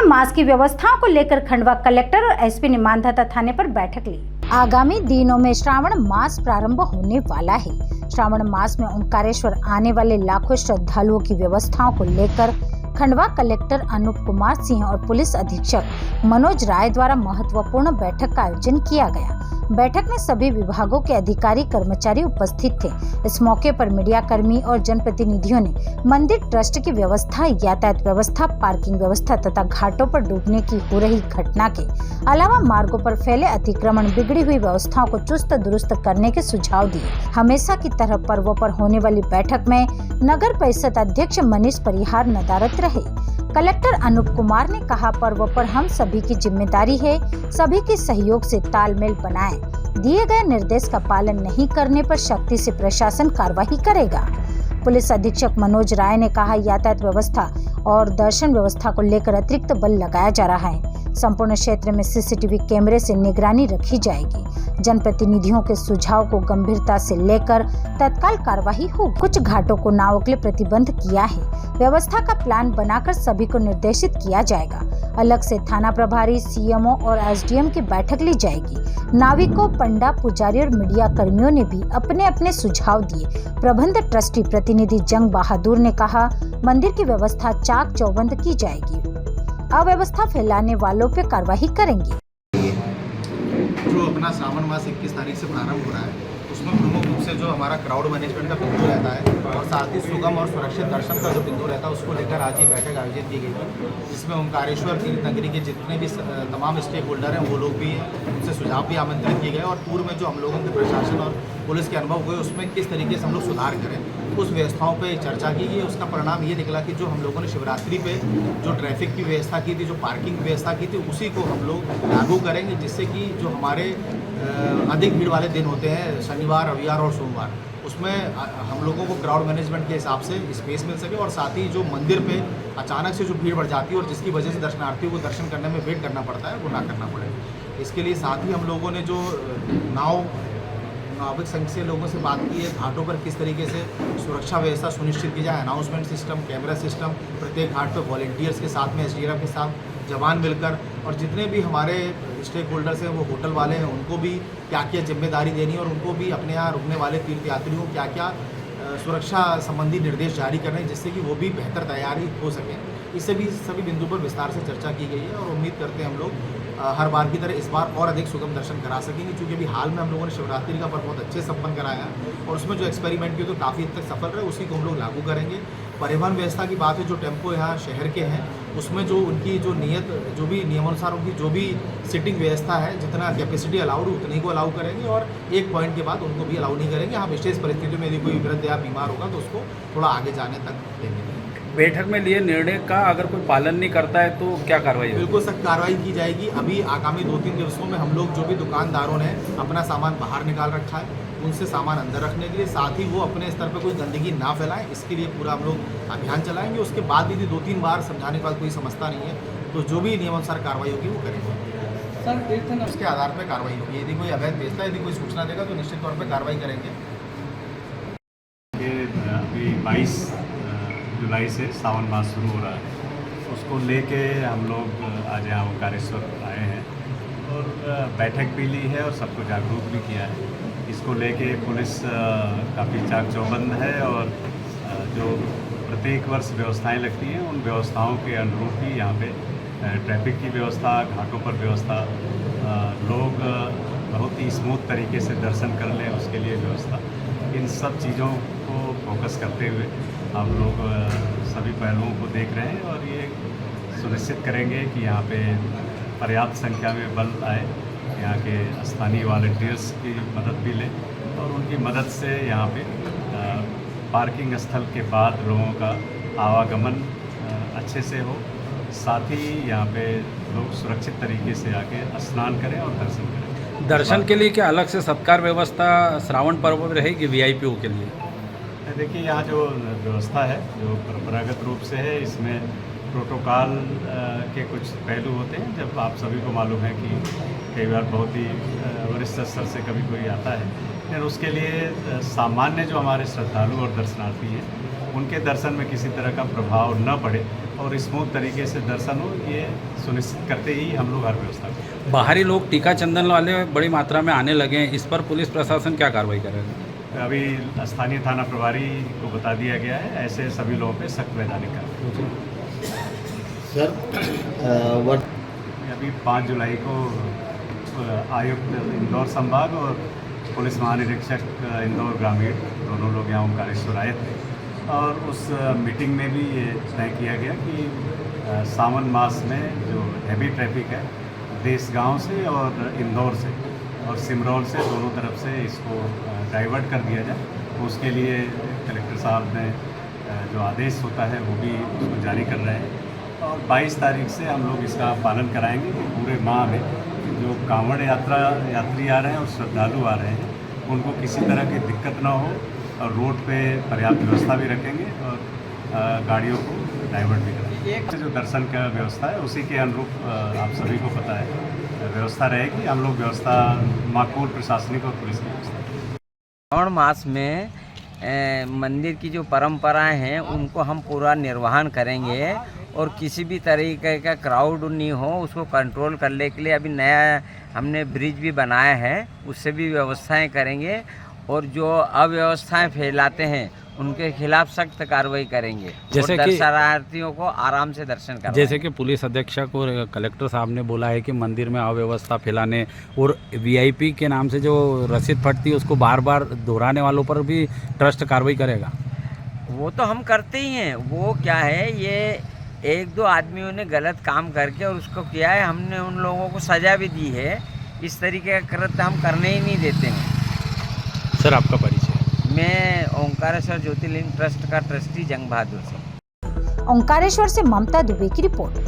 सावन मास की व्यवस्थाओं को लेकर खंडवा कलेक्टर और एसपी ने मानधाता थाने पर बैठक ली। आगामी दिनों में श्रावण मास प्रारंभ होने वाला है। श्रावण मास में ओंकारेश्वर आने वाले लाखों श्रद्धालुओं की व्यवस्थाओं को लेकर खंडवा कलेक्टर अनूप कुमार सिंह और पुलिस अधीक्षक मनोज राय द्वारा महत्वपूर्ण बैठक का आयोजन किया गया। बैठक में सभी विभागों के अधिकारी कर्मचारी उपस्थित थे। इस मौके पर मीडिया कर्मी और जनप्रतिनिधियों ने मंदिर ट्रस्ट की व्यवस्था, यातायात व्यवस्था, पार्किंग व्यवस्था तथा घाटों पर डूबने की हो रही घटना के अलावा मार्गों पर फैले अतिक्रमण, बिगड़ी हुई व्यवस्थाओं को चुस्त दुरुस्त करने के सुझाव दिए। हमेशा की तरह पर्वों पर होने वाली बैठक में नगर परिषद अध्यक्ष मनीष परिहार नदारत रहे। कलेक्टर अनूप कुमार ने कहा, पर्व पर हम सभी की जिम्मेदारी है, सभी के सहयोग से तालमेल बनाएं। दिए गए निर्देश का पालन नहीं करने पर सख्ती से प्रशासन कार्रवाई करेगा। पुलिस अधीक्षक मनोज राय ने कहा, यातायात व्यवस्था और दर्शन व्यवस्था को लेकर अतिरिक्त बल लगाया जा रहा है। संपूर्ण क्षेत्र में सीसीटीवी कैमरे से निगरानी रखी जाएगी। जनप्रतिनिधियों के सुझाव को गंभीरता से लेकर तत्काल कार्रवाई हो। कुछ घाटों को नावों के लिए प्रतिबंध किया है। व्यवस्था का प्लान बनाकर सभी को निर्देशित किया जाएगा। अलग से थाना प्रभारी, सीएमओ और एसडीएम की बैठक ली जाएगी। नाविकों, पंडा, पुजारी और मीडिया कर्मियों ने भी अपने अपने सुझाव दिए। प्रबंध ट्रस्टी प्रतिनिधि जंग बहादुर ने कहा, मंदिर की व्यवस्था चाक चौबंद की जाएगी। अव्यवस्था फैलाने वालों पे कार्रवाई करेंगे। जो अपना श्रावण मास 21 तारीख से प्रारंभ हो रहा है, उसमें प्रमुख रूप से जो हमारा क्राउड मैनेजमेंट का बिंदु रहता है और साथ ही सुगम और सुरक्षित दर्शन का जो बिंदु रहता है, उसको लेकर आज ये बैठक आयोजित की गई थी, जिसमें ओंकारेश्वर तीर्थ नगरी के जितने भी तमाम स्टेक होल्डर हैं वो लोग भी हैं, उनसे सुझाव भी आमंत्रित किए गए और पूर्व में जो हम लोगों के प्रशासन और पुलिस के अनुभव हुए उसमें किस तरीके से हम लोग सुधार करें, उस व्यवस्थाओं पे चर्चा की गई। उसका परिणाम ये निकला कि जो हम लोगों ने शिवरात्रि पे जो ट्रैफिक की व्यवस्था की थी, जो पार्किंग की व्यवस्था की थी, उसी को हम लोग लागू करेंगे, जिससे कि जो हमारे अधिक भीड़ वाले दिन होते हैं, शनिवार, रविवार और सोमवार, उसमें हम लोगों को क्राउड मैनेजमेंट के हिसाब से स्पेस मिल सके और साथ ही जो मंदिर पे अचानक से जो भीड़ बढ़ जाती है और जिसकी वजह से दर्शनार्थियों को दर्शन करने में वेट करना पड़ता है, वो ना करना पड़े। इसके लिए साथ ही हम लोगों ने जो नाविक संघ से लोगों से बात की है, घाटों पर किस तरीके से सुरक्षा व्यवस्था सुनिश्चित की जाए, अनाउंसमेंट सिस्टम, कैमरा सिस्टम, प्रत्येक घाट पर वॉलेंटियर्स के साथ में, एसडीआरएफ के साथ जवान मिलकर, और जितने भी हमारे स्टेक होल्डर्स हैं वो होटल वाले हैं, उनको भी क्या क्या जिम्मेदारी देनी है और उनको भी अपने यहाँ रुकने वाले तीर्थयात्रियों को क्या क्या सुरक्षा संबंधी निर्देश जारी करने हैं, जिससे कि वो भी बेहतर तैयारी हो सकें। इससे भी सभी बिंदु पर विस्तार से चर्चा की गई है और उम्मीद करते हैं हम लोग हर बार की तरह इस बार और अधिक सुगम दर्शन करा सकेंगे, क्योंकि अभी हाल में हम लोगों ने शिवरात्रि का पर्व बहुत अच्छे संपन्न कराया है और उसमें जो एक्सपेरिमेंट किया तो काफ़ी हद तक सफल रहे, उसी को हम लोग लागू करेंगे। परिवहन व्यवस्था की बात है, जो टेम्पो यहाँ शहर के हैं उसमें जो उनकी जो नियत, जो भी नियमानुसार उनकी जो भी सीटिंग व्यवस्था है, जितना कैपेसिटी अलाउड उतनी को अलाउ करेंगे और एक पॉइंट के बाद उनको भी अलाउ नहीं करेंगे। हाँ, विशेष परिस्थितियों में यदि कोई वृद्ध या बीमार होगा तो उसको थोड़ा आगे जाने तक देंगे। बैठक में लिए निर्णय का अगर कोई पालन नहीं करता है तो क्या कार्रवाई होगी? बिल्कुल सख्त कार्रवाई की जाएगी। अभी आगामी 2-3 दिवसों में हम लोग जो भी दुकानदारों ने अपना सामान बाहर निकाल रखा है, उनसे सामान अंदर रखने के लिए, साथ ही वो अपने स्तर पर कोई गंदगी ना फैलाएं, इसके लिए पूरा हम लोग अभियान चलाएंगे। उसके बाद यदि 2-3 बार समझाने के बाद कोई समझता नहीं है तो जो भी नियमानुसार कार्रवाई होगी वो करेंगे सर। उसके आधार पर कार्रवाई होगी। यदि कोई अवैध बेचता है, यदि कोई सूचना देगा तो निश्चित तौर पर कार्रवाई करेंगे। अभी 22 जुलाई से सावन मास शुरू हो रहा है, उसको लेके हम लोग आज यहाँ ओंकारेश्वर आए हैं और बैठक भी ली है और सबको जागरूक भी किया है। इसको लेके पुलिस काफ़ी चाक चौबंद है और जो प्रत्येक वर्ष व्यवस्थाएं लगती हैं उन व्यवस्थाओं के अनुरूप ही यहाँ पे ट्रैफिक की व्यवस्था, घाटों पर व्यवस्था, लोग बहुत ही स्मूथ तरीके से दर्शन कर लें उसके लिए व्यवस्था, इन सब चीज़ों को फोकस करते हुए हम लोग सभी पहलुओं को देख रहे हैं और ये सुनिश्चित करेंगे कि यहाँ पे पर्याप्त संख्या में बल आए, यहाँ के स्थानीय वॉलंटियर्स की मदद भी लें और उनकी मदद से यहाँ पे पार्किंग स्थल के बाद लोगों का आवागमन अच्छे से हो, साथ ही यहाँ पे लोग सुरक्षित तरीके से आके स्नान करें और दर्शन करें। दर्शन के लिए क्या अलग से सत्कार व्यवस्था श्रावण पर्व में रहेगी वीआईपीओ के लिए? देखिए, यहाँ जो व्यवस्था है जो परंपरागत रूप से है, इसमें प्रोटोकॉल के कुछ पहलू होते हैं। जब आप सभी को मालूम है कि कई बार बहुत ही वरिष्ठ स्तर से कभी कोई आता है, लेकिन उसके लिए सामान्य जो हमारे श्रद्धालु और दर्शनार्थी हैं उनके दर्शन में किसी तरह का प्रभाव न पड़े और स्मूथ तरीके से दर्शन हो, ये सुनिश्चित करते ही हम लोग हर व्यवस्था करते हैं। बाहरी लोग टीका चंदन वाले बड़ी मात्रा में आने लगे हैं, इस पर पुलिस प्रशासन क्या कार्रवाई करेगा? अभी स्थानीय थाना प्रभारी को बता दिया गया है, ऐसे सभी लोगों पे सख्त वैधानिक कार्रवाई। सर अभी 5 जुलाई को आयुक्त इंदौर संभाग और पुलिस महानिरीक्षक इंदौर ग्रामीण दोनों लोग यहाँ ओंकारेश्वर आए थे और उस मीटिंग में भी ये तय किया गया कि सावन मास में जो हैवी ट्रैफिक है देश गांव से और इंदौर से और सिमरौल से दोनों तरफ से इसको डाइवर्ट कर दिया जाए। उसके लिए कलेक्टर साहब ने जो आदेश होता है वो भी उसको जारी कर रहे हैं और 22 तारीख से हम लोग इसका पालन कराएंगे कि पूरे माह में जो कांवड़ यात्री आ रहे हैं और श्रद्धालु आ रहे हैं उनको किसी तरह की दिक्कत ना हो और रोड पे पर्याप्त व्यवस्था भी रखेंगे और गाड़ियों को डाइवर्ट भी करेंगे। एक जो दर्शन का व्यवस्था है उसी के अनुरूप आप सभी को पता है व्यवस्था रहेगी। हम लोग व्यवस्था माकूल प्रशासनिक और पुलिस की व्यवस्था श्रावण मास में मंदिर की जो परंपराएं हैं उनको हम पूरा निर्वहन करेंगे और किसी भी तरीके का क्राउड नहीं हो उसको कंट्रोल करने के लिए अभी नया हमने ब्रिज भी बनाया है, उससे भी व्यवस्थाएं करेंगे और जो अव्यवस्थाएं फैलाते हैं उनके खिलाफ सख्त कार्रवाई करेंगे। जैसे और कि दर्शनार्थियों को आराम से दर्शन करवाएं। जैसे कि पुलिस अधीक्षक और कलेक्टर साहब ने बोला है कि मंदिर में अव्यवस्था फैलाने और वीआईपी के नाम से जो रसीद फटती है उसको बार बार दोहराने वालों पर भी ट्रस्ट कार्रवाई करेगा। वो तो हम करते ही हैं। वो क्या है, ये 1-2 आदमियों ने गलत काम करके और उसको किया है, हमने उन लोगों को सज़ा भी दी है। इस तरीके का कृत्य हम करने ही नहीं देते हैं। सर आपका परिचय? मैं ओंकारेश्वर ज्योतिर्लिंग ट्रस्ट का ट्रस्टी जंग बहादुर सिंह। ओंकारेश्वर से ममता दुबे की रिपोर्ट।